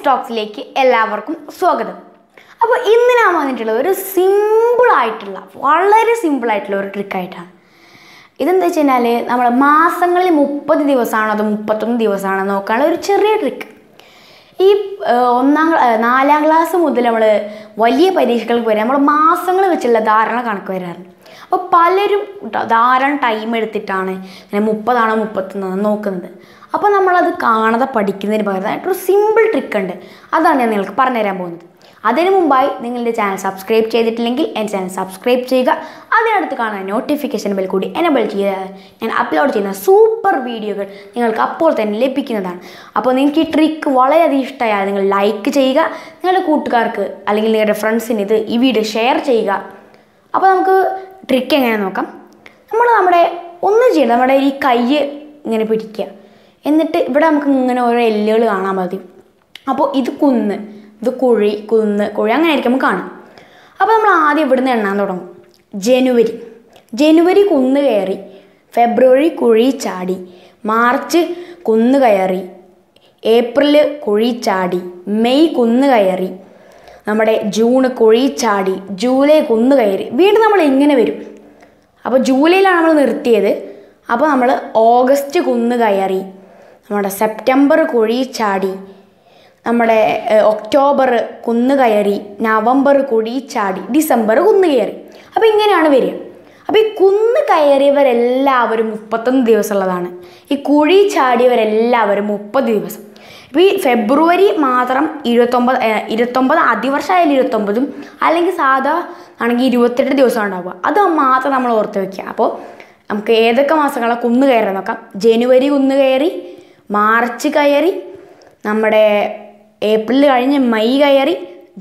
ടോക്സിലേക്ക് എല്ലാവർക്കും സ്വാഗതം. അപ്പോൾ ഇന്ന് ഞാൻ വന്നിട്ടുള്ളത് ഒരു സിമ്പിളായിട്ടുള്ള വളരെ സിമ്പിളായിട്ടുള്ള ഒരു ട്രിക്കായിട്ടാണ്. ഇതെന്താ വെച്ച് കഴിഞ്ഞാൽ നമ്മൾ മാസങ്ങളിൽ 30 ദിവസമാണോ അതോ 31 ദിവസമാണോ നോക്കാനുള്ള ഒരു ചെറിയ ട്രിക്ക്. ഈ 4ാം ക്ലാസ് മുതൽ നമ്മൾ വലിയ പരീക്ഷകൾക്ക് വരെ നമ്മൾ മാസങ്ങൾ വെച്ചുള്ള ധാരണ കണക്ക് വരാറുണ്ട്. അപ്പോൾ പലരും ധാരാളം ടൈം എടുത്തിട്ടാണ് ഇങ്ങനെ 30 ആണോ 31 നോക്കുന്നത്. അപ്പോൾ നമ്മളത് കാണാതെ പഠിക്കുന്നതിന് പകരമായിട്ടൊരു സിമ്പിൾ ട്രിക്ക് ഉണ്ട്. അതാണ് ഞാൻ നിങ്ങൾക്ക് പറഞ്ഞുതരാൻ പോകുന്നത്. അതിനു മുമ്പായി നിങ്ങളുടെ ചാനൽ സബ്സ്ക്രൈബ് ചെയ്തിട്ടില്ലെങ്കിൽ എൻ്റെ ചാനൽ സബ്സ്ക്രൈബ് ചെയ്യുക. അതിനടുത്ത് കാണാൻ നോട്ടിഫിക്കേഷൻ ബെൽ കൂടി എനേബിൾ ചെയ്താൽ ഞാൻ അപ്ലോഡ് ചെയ്യുന്ന സൂപ്പർ വീഡിയോകൾ നിങ്ങൾക്ക് അപ്പോൾ തന്നെ ലഭിക്കുന്നതാണ്. അപ്പോൾ നിങ്ങൾക്ക് ഈ ട്രിക്ക് വളരെയധികം ഇഷ്ടമായാൽ നിങ്ങൾ ലൈക്ക് ചെയ്യുക, നിങ്ങളുടെ കൂട്ടുകാർക്ക് അല്ലെങ്കിൽ നിങ്ങളുടെ ഫ്രണ്ട്സിന് ഈ വീഡിയോ ഷെയർ ചെയ്യുക. അപ്പോൾ നമുക്ക് ട്രിക്ക് എങ്ങനെ നോക്കാം. ഒന്നും ചെയ്യണം, നമ്മുടെ ഈ കൈ ഇങ്ങനെ പിടിക്കുക. എന്നിട്ട് ഇവിടെ നമുക്ക് ഇങ്ങനെ ഓരോ എല്ലുകൾ കാണാൻ മതി. അപ്പോൾ ഇത് കുന്ന്, ഇത് കുഴി, കുന്ന്, കുഴി, അങ്ങനെ ആയിരിക്കും നമുക്ക് കാണാം. അപ്പോൾ നമ്മൾ ആദ്യം ഇവിടുന്ന് എണ്ണാൻ തുടങ്ങും. ജനുവരി കുന്ന് കയറി, ഫെബ്രുവരി കുഴി ചാടി, മാർച്ച് കുന്ന് കയറി, ഏപ്രിൽ കുഴി ചാടി, മെയ് കുന്ന് കയറി, നമ്മുടെ ജൂൺ കുഴി ചാടി, ജൂലൈ കുന്ന് കയറി. വീണ്ടും നമ്മൾ ഇങ്ങനെ വരും. അപ്പോൾ ജൂലൈയിലാണ് നമ്മൾ നിർത്തിയത്. അപ്പോൾ നമ്മൾ ഓഗസ്റ്റ് കുന്ന് കയറി, നമ്മുടെ സെപ്റ്റംബർ കുഴി ചാടി, നമ്മുടെ ഒക്ടോബർ കുന്ന് കയറി, നവംബർ കുഴി ചാടി, ഡിസംബർ കുന്ന് കയറി. അപ്പോൾ ഇങ്ങനെയാണ് വരിക. അപ്പോൾ ഈ കുന്ന് കയറിയവരെല്ലാവരും 31 ദിവസമുള്ളതാണ്. ഈ കുഴി ചാടിയവരെല്ലാവരും 30 ദിവസം. ഇപ്പോൾ ഈ ഫെബ്രുവരി മാത്രം 29 അതിവർഷമായാലും 29, അല്ലെങ്കിൽ സാധാ ആണെങ്കിൽ 28 ദിവസം ഉണ്ടാവുക. അത് മാത്രം നമ്മൾ ഓർത്ത് വയ്ക്കുക. അപ്പോൾ നമുക്ക് ഏതൊക്കെ മാസങ്ങളാണ് കുന്ന് കയറാൻ നോക്കാം. ജനുവരി കുന്ന് കയറി, മാർച്ച് കയറി, നമ്മുടെ ഏപ്രിൽ കഴിഞ്ഞ് മെയ് കയറി,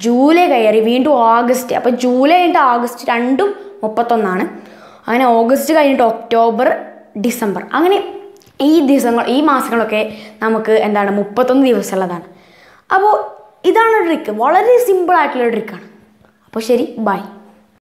ജൂലൈ കയറി, വീണ്ടും ഓഗസ്റ്റ്. അപ്പോൾ ജൂലൈ കഴിഞ്ഞിട്ട് ഓഗസ്റ്റ് രണ്ടും 31. അങ്ങനെ ഓഗസ്റ്റ് കഴിഞ്ഞിട്ട് ഒക്ടോബർ, ഡിസംബർ, അങ്ങനെ ഈ മാസങ്ങളൊക്കെ നമുക്ക് 31 ദിവസമുള്ളതാണ്. അപ്പോൾ ഇതാണ് ട്രിക്ക്. വളരെ സിമ്പിളായിട്ടുള്ള ട്രിക്കാണ്. അപ്പോൾ ശരി, ബൈ.